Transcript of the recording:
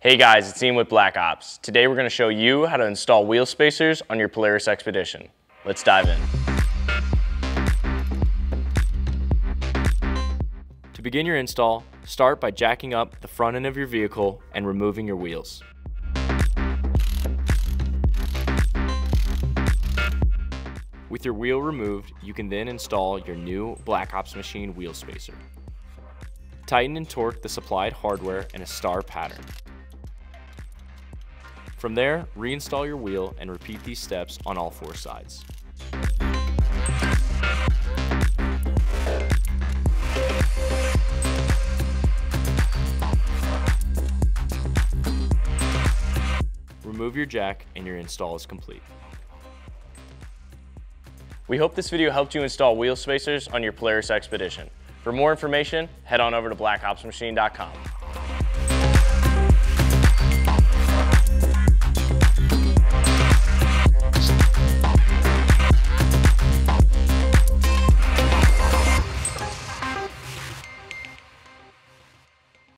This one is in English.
Hey guys, it's Ian with Black Ops. Today we're going to show you how to install wheel spacers on your Polaris Xpedition. Let's dive in. To begin your install, start by jacking up the front end of your vehicle and removing your wheels. With your wheel removed, you can then install your new Black Ops machine wheel spacer. Tighten and torque the supplied hardware in a star pattern. From there, reinstall your wheel and repeat these steps on all four sides. Remove your jack and your install is complete. We hope this video helped you install wheel spacers on your Polaris Xpedition. For more information, head on over to blackopsmachine.com.